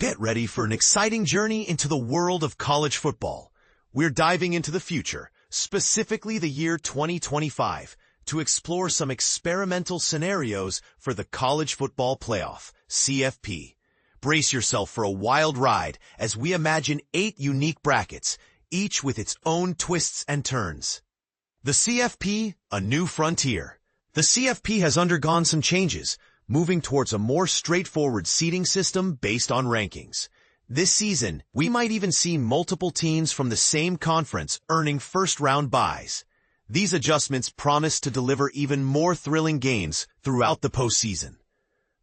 Get ready for an exciting journey into the world of college football. We're diving into the future, specifically the year 2025, to explore some experimental scenarios for the College Football Playoff, CFP. Brace yourself for a wild ride as we imagine 8 unique brackets, each with its own twists and turns. The CFP, a new frontier. The CFP has undergone some changes, moving towards a more straightforward seeding system based on rankings. This season, we might even see multiple teams from the same conference earning first-round byes. These adjustments promise to deliver even more thrilling games throughout the postseason.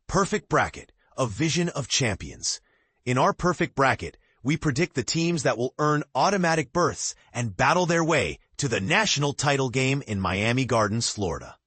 Perfect Bracket, a vision of champions. In our perfect bracket, we predict the teams that will earn automatic berths and battle their way to the national title game in Miami Gardens, Florida.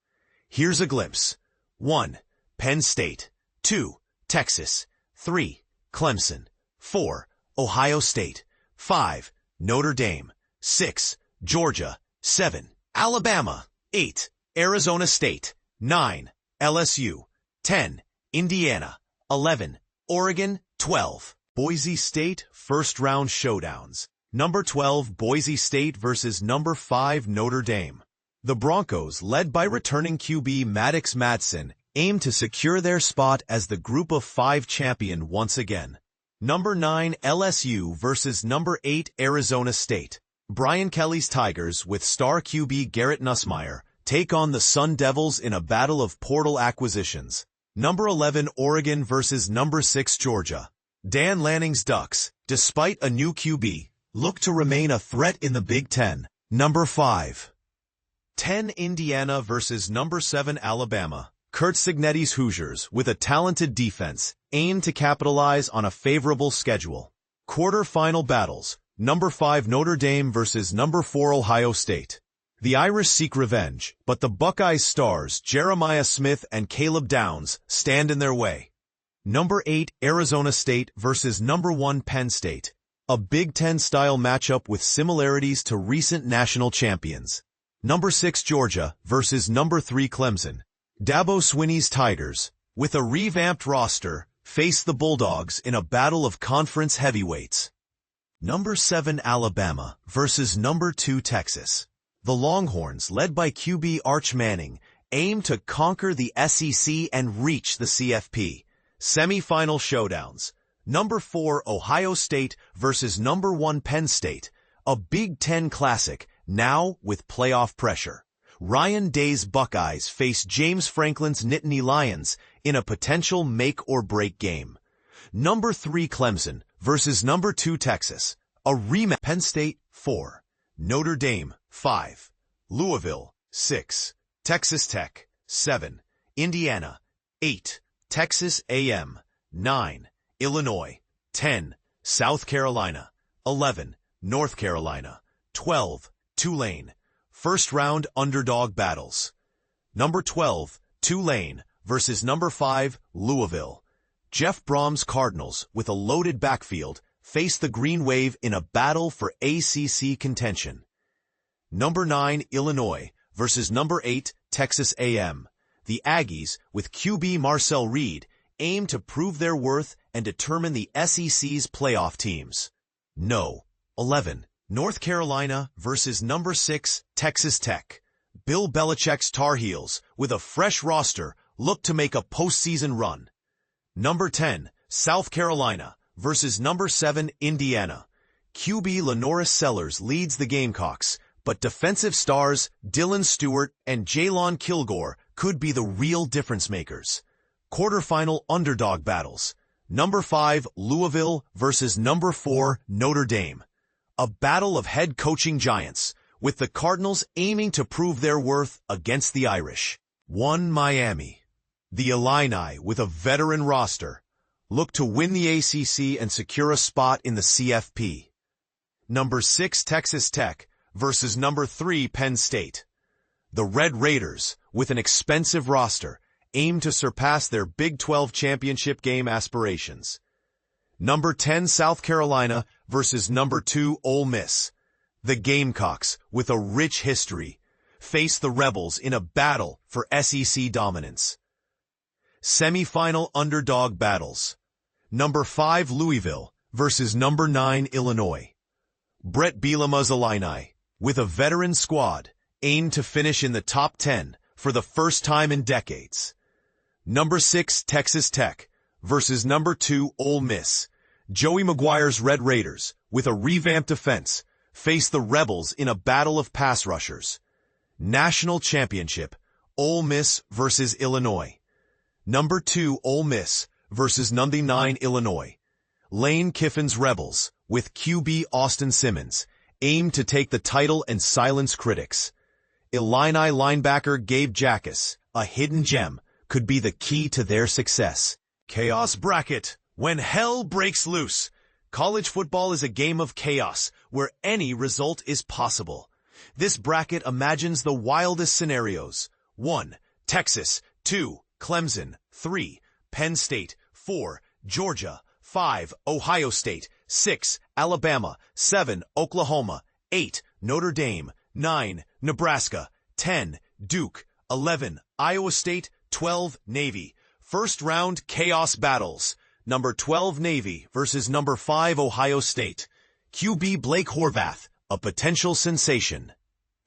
Here's a glimpse. 1. Penn State. 2. Texas. 3. Clemson. 4. Ohio State. 5. Notre Dame. 6. Georgia. 7. Alabama. 8. Arizona State. 9. LSU. 10. Indiana. 11. Oregon. 12. Boise State first-round showdowns. Number 12, Boise State versus number 5, Notre Dame. The Broncos, led by returning QB Maddox Madsen, aim to secure their spot as the Group of 5 champion once again. Number 9, LSU versus number 8, Arizona State. Brian Kelly's Tigers, with star QB Garrett Nussmeier, take on the Sun Devils in a battle of portal acquisitions. Number 11, Oregon versus number 6, Georgia. Dan Lanning's Ducks, despite a new QB, look to remain a threat in the Big Ten. Number 5. 10, Indiana versus number 7, Alabama. Kurt Cignetti's Hoosiers, with a talented defense, aim to capitalize on a favorable schedule. Quarter-final battles. Number 5, Notre Dame versus number 4, Ohio State. The Irish seek revenge, but the Buckeyes stars Jeremiah Smith and Caleb Downs stand in their way. Number 8, Arizona State versus number 1, Penn State. A Big Ten-style matchup with similarities to recent national champions. Number 6, Georgia versus number 3, Clemson. Dabo Swinney's Tigers, with a revamped roster, face the Bulldogs in a battle of conference heavyweights. Number 7, Alabama versus number 2, Texas. The Longhorns, led by QB Arch Manning, aim to conquer the SEC and reach the CFP. Semi-final showdowns. Number 4, Ohio State versus number 1, Penn State. A Big Ten classic, now with playoff pressure. Ryan Day's Buckeyes face James Franklin's Nittany Lions in a potential make-or-break game. Number 3, Clemson versus number 2, Texas. A rematch. Penn State, 4. Notre Dame, 5. Louisville, 6. Texas Tech, 7. Indiana, 8. Texas A&M, 9. Illinois, 10. South Carolina, 11. North Carolina, 12. Tulane. First-round underdog battles. Number 12, Tulane versus number 5, Louisville. Jeff Brom's Cardinals, with a loaded backfield, face the Green Wave in a battle for ACC contention. Number 9, Illinois versus number 8, Texas A&M. The Aggies, with QB Marcel Reed, aim to prove their worth and determine the SEC's playoff teams. No. 11. North Carolina versus number 6, Texas Tech. Bill Belichick's Tar Heels, with a fresh roster, look to make a postseason run. Number 10, South Carolina versus number 7, Indiana. QB Lenoris Sellers leads the Gamecocks, but defensive stars Dylan Stewart and Jalon Kilgore could be the real difference makers. Quarterfinal underdog battles. Number 5, Louisville versus number 4, Notre Dame. A battle of head coaching giants, with the Cardinals aiming to prove their worth against the Irish. 1, Miami. The Illini, with a veteran roster, look to win the ACC and secure a spot in the CFP. Number 6, Texas Tech versus number 3, Penn State. The Red Raiders, with an expensive roster, aim to surpass their Big 12 championship game aspirations. Number 10, South Carolina versus number 2, Ole Miss. The Gamecocks, with a rich history, face the Rebels in a battle for SEC dominance. Semi-final underdog battles. Number 5 Louisville versus number 9 Illinois. Brett Bielema's Illini, with a veteran squad, aim to finish in the top 10 for the first time in decades. Number 6 Texas Tech versus number 2 Ole Miss. Joey Maguire's Red Raiders, with a revamped defense, face the Rebels in a battle of pass rushers. National Championship, Ole Miss versus Illinois. Number 2 Ole Miss versus number 9 Illinois. Lane Kiffin's Rebels, with QB Austin Simmons, aim to take the title and silence critics. Illini linebacker Gabe Jackas, a hidden gem, could be the key to their success. Chaos Bracket. When hell breaks loose. College football is a game of chaos, where any result is possible. This bracket imagines the wildest scenarios. 1. Texas. 2. Clemson. 3. Penn State. 4. Georgia. 5. Ohio State. 6. Alabama. 7. Oklahoma. 8. Notre Dame. 9. Nebraska. 10. Duke. 11. Iowa State. 12. Navy. First round chaos battles. Number 12 Navy versus number 5 Ohio State. QB Blake Horvath, a potential sensation,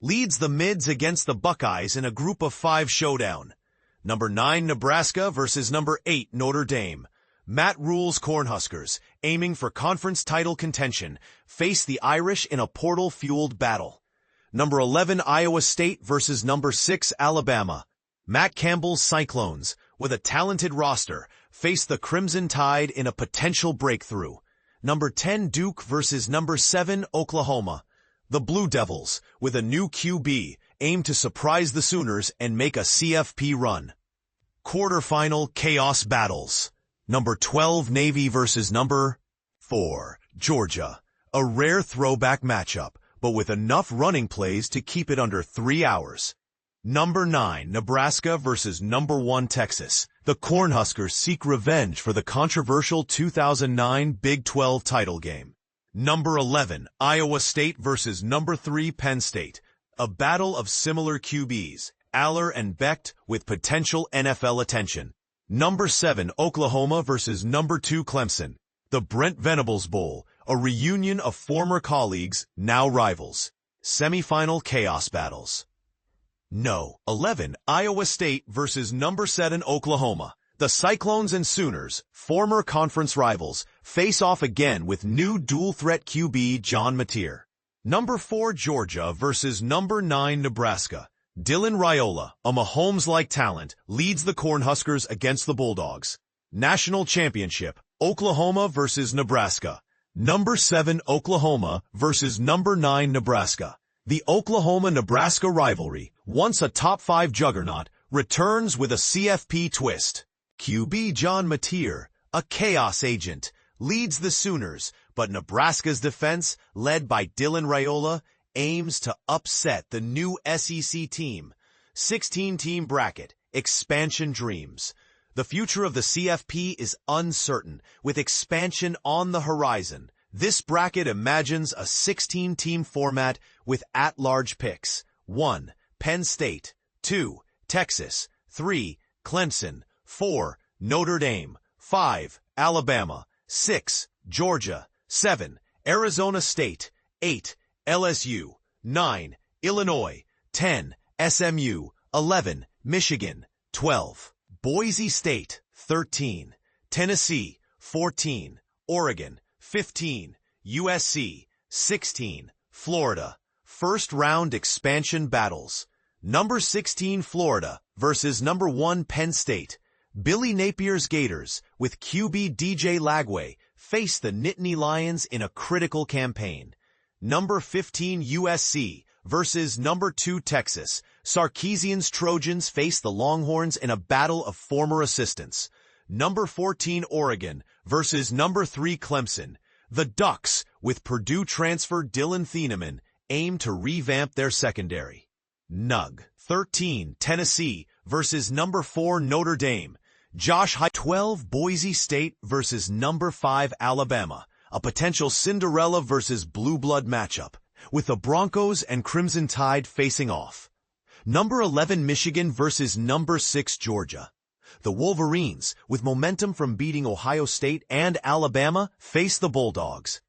leads the Mids against the Buckeyes in a group of 5 showdown. Number 9 Nebraska versus number 8 Notre Dame. Matt Rule's Cornhuskers, aiming for conference title contention, face the Irish in a portal-fueled battle. Number 11 Iowa State versus number 6 Alabama. Matt Campbell's Cyclones, with a talented roster, face the Crimson Tide in a potential breakthrough. Number 10 Duke versus number 7 Oklahoma. The Blue Devils, with a new QB, aim to surprise the Sooners and make a CFP run. Quarterfinal chaos battles. Number 12 Navy versus number 4 Georgia. A rare throwback matchup, but with enough running plays to keep it under 3 hours. Number 9 Nebraska versus number 1 Texas. The Cornhuskers seek revenge for the controversial 2009 Big 12 title game. Number 11 Iowa State versus number 3 Penn State. A battle of similar QBs, Aller and Becht, with potential NFL attention. Number 7 Oklahoma versus number 2 Clemson. The Brent Venables Bowl, a reunion of former colleagues, now rivals. Semifinal chaos battles. No. 11 Iowa State versus number 7 Oklahoma. The Cyclones and Sooners, former conference rivals, face off again with new dual-threat QB John Mateer. Number 4 Georgia versus number 9 Nebraska. Dylan Raiola, a Mahomes-like talent, leads the Cornhuskers against the Bulldogs. National Championship, Oklahoma versus Nebraska. Number 7 Oklahoma versus number 9 Nebraska. The Oklahoma-Nebraska rivalry, once a top 5 juggernaut, returns with a CFP twist. QB John Mateer, a chaos agent, leads the Sooners, but Nebraska's defense, led by Dylan Raiola, aims to upset the new SEC team. 16-team bracket, expansion dreams. The future of the CFP is uncertain, with expansion on the horizon. This bracket imagines a 16-team format with at-large picks. 1. Penn State. 2. Texas. 3. Clemson. 4. Notre Dame. 5. Alabama. 6. Georgia. 7. Arizona State. 8. LSU. 9. Illinois. 10. SMU. 11. Michigan. 12. Boise State. 13. Tennessee. 14. Oregon. 15. USC. 16. Florida. First round expansion battles. Number 16 Florida versus number 1 Penn State. Billy Napier's Gators, with QB DJ Lagway, face the Nittany Lions in a critical campaign. Number 15 USC versus number 2 Texas. Sarkisian's Trojans face the Longhorns in a battle of former assistants. Number 14 Oregon versus number 3 Clemson. The Ducks, with Purdue transfer Dylan Thieneman, aim to revamp their secondary. Nug. 13 Tennessee versus number 4 Notre Dame. Josh Heupel. 12 Boise State versus number 5 Alabama. A potential Cinderella versus blue blood matchup, with the Broncos and Crimson Tide facing off. Number 11 Michigan versus number 6 Georgia. The Wolverines, with momentum from beating Ohio State and Alabama, face the Bulldogs.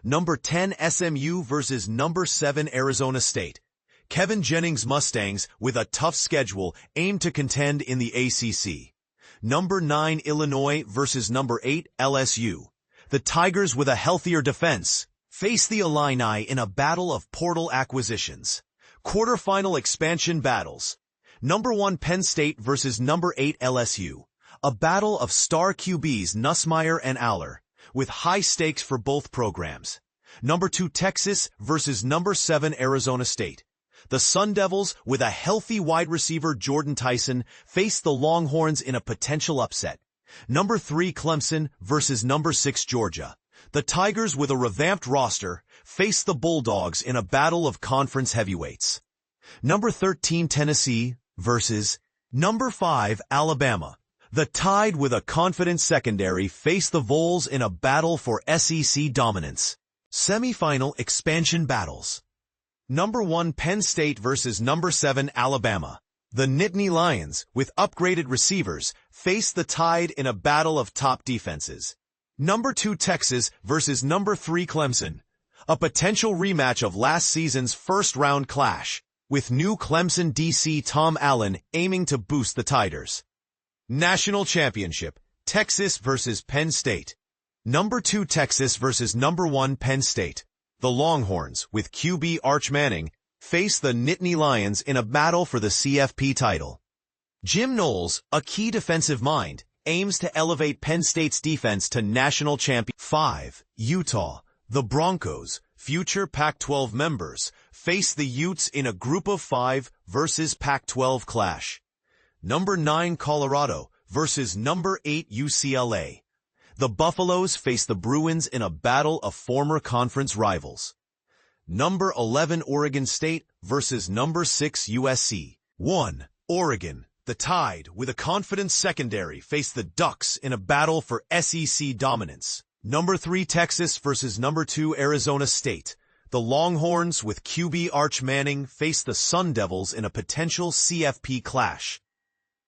Number 10 SMU versus number 7 Arizona State. Kevin Jennings' Mustangs, with a tough schedule, aim to contend in the ACC. Number 9 Illinois versus number 8 LSU. The Tigers, with a healthier defense, face the Illini in a battle of portal acquisitions. Quarterfinal expansion battles. Number 1 Penn State versus number 8 LSU. A battle of star QBs Nussmeier and Aller, with high stakes for both programs. Number 2 Texas versus number 7 Arizona State. The Sun Devils, with a healthy wide receiver Jordan Tyson, face the Longhorns in a potential upset. Number 3 Clemson versus number 6 Georgia. The Tigers, with a revamped roster, face the Bulldogs in a battle of conference heavyweights. Number 13 Tennessee versus number 5 Alabama. The Tide, with a confident secondary, face the Vols in a battle for SEC dominance. Semifinal expansion battles. Number 1 Penn State versus number 7 Alabama. The Nittany Lions, with upgraded receivers, face the Tide in a battle of top defenses. Number 2 Texas versus number 3 Clemson. A potential rematch of last season's first-round clash, with new Clemson DC Tom Allen aiming to boost the Tigers. National Championship, Texas versus Penn State. Number 2 Texas versus number 1 Penn State. The Longhorns, with QB Arch Manning, face the Nittany Lions in a battle for the CFP title. Jim Knowles, a key defensive mind, aims to elevate Penn State's defense to national champion. 5. Utah. The Broncos, future Pac-12 members, face the Utes in a group of 5 versus Pac-12 clash. Number 9 Colorado versus number 8 UCLA. The Buffaloes face the Bruins in a battle of former conference rivals. Number 11 Oregon State versus number 6 USC. 1. Oregon. The Tide, with a confident secondary, face the Ducks in a battle for SEC dominance. Number 3 Texas versus number 2 Arizona State. The Longhorns, with QB Arch Manning, face the Sun Devils in a potential CFP clash.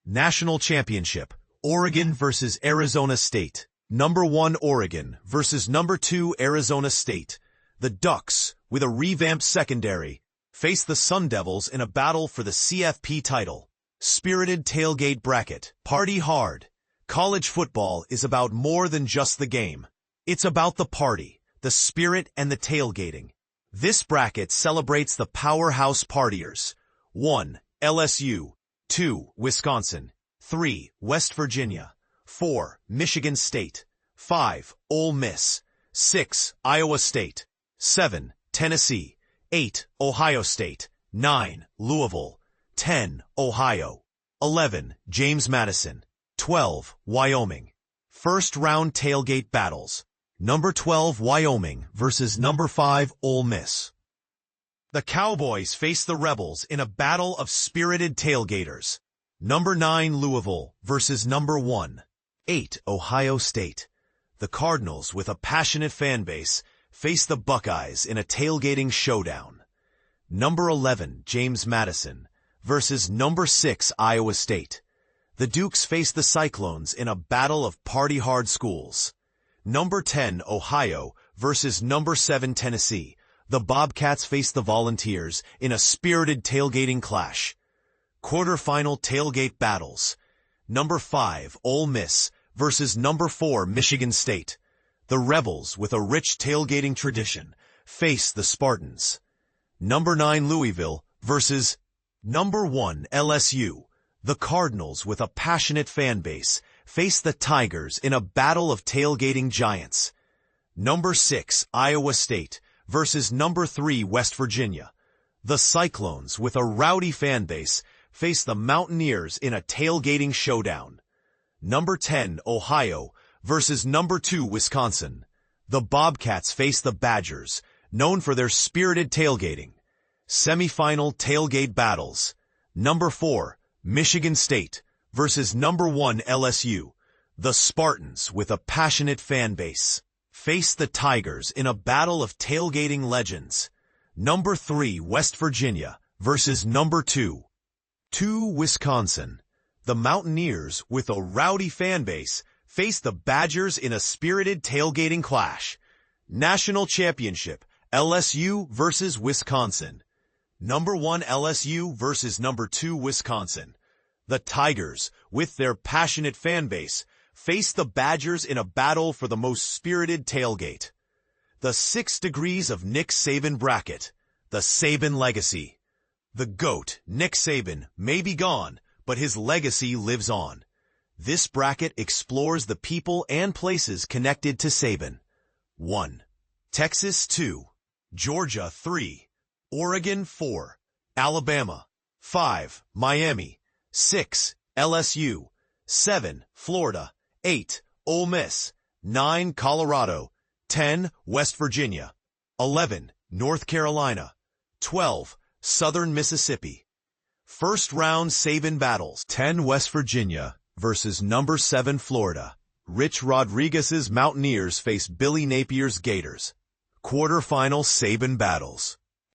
National Championship, Oregon versus Arizona State. Number 1 Oregon versus number 2 Arizona State. The Ducks, with a revamped secondary, face the Sun Devils in a battle for the CFP title. Spirited tailgate bracket. Party hard. College football is about more than just the game. It's about the party, the spirit, and the tailgating. This bracket celebrates the powerhouse partiers. 1. LSU. 2. Wisconsin. 3. West Virginia. 4. Michigan State. 5. Ole Miss. 6. Iowa State. 7. Tennessee. 8. Ohio State. 9. Louisville. 10. Ohio. 11. James Madison. 12. Wyoming. First round tailgate battles. Number 12 Wyoming versus number 5 Ole Miss. The Cowboys face the Rebels in a battle of spirited tailgaters. Number 9 Louisville versus number 8 Ohio State. The Cardinals, with a passionate fan base, face the Buckeyes in a tailgating showdown. Number 11 James Madison versus number 6 Iowa State. The Dukes face the Cyclones in a battle of party-hard schools. Number 10 Ohio versus number 7 Tennessee. The Bobcats face the Volunteers in a spirited tailgating clash. Quarterfinal tailgate battles. Number 5 Ole Miss versus number 4 Michigan State. The Rebels, with a rich tailgating tradition, face the Spartans. Number 9 Louisville versus number 1 LSU. The Cardinals, with a passionate fan base, face the Tigers in a battle of tailgating giants. Number 6 Iowa State versus number 3 West Virginia. The Cyclones, with a rowdy fan base, face the Mountaineers in a tailgating showdown. Number 10 Ohio versus number 2 Wisconsin. The Bobcats face the Badgers, known for their spirited tailgating. Semifinal tailgate battles. Number 4 Michigan State versus number 1 LSU. The Spartans, with a passionate fan base, face the Tigers in a battle of tailgating legends. Number 3 West Virginia versus number 2 Wisconsin. The Mountaineers, with a rowdy fan base, face the Badgers in a spirited tailgating clash. National Championship, LSU versus Wisconsin. Number 1 LSU versus Number 2 Wisconsin. The Tigers, with their passionate fan base, face the Badgers in a battle for the most spirited tailgate. The 6 degrees of Nick Saban bracket. The Saban legacy. The GOAT, Nick Saban, may be gone, but his legacy lives on. This bracket explores the people and places connected to Saban. 1. Texas 2. Georgia 3. Oregon 4. Alabama 5. Miami 6. LSU 7. Florida 8. Ole Miss 9. Colorado 10. West Virginia 11. North Carolina 12. Southern Mississippi. First round Saban battles. 10. West Virginia versus number 7 Florida. Rich Rodriguez's Mountaineers face Billy Napier's Gators. Quarterfinal Saban battles.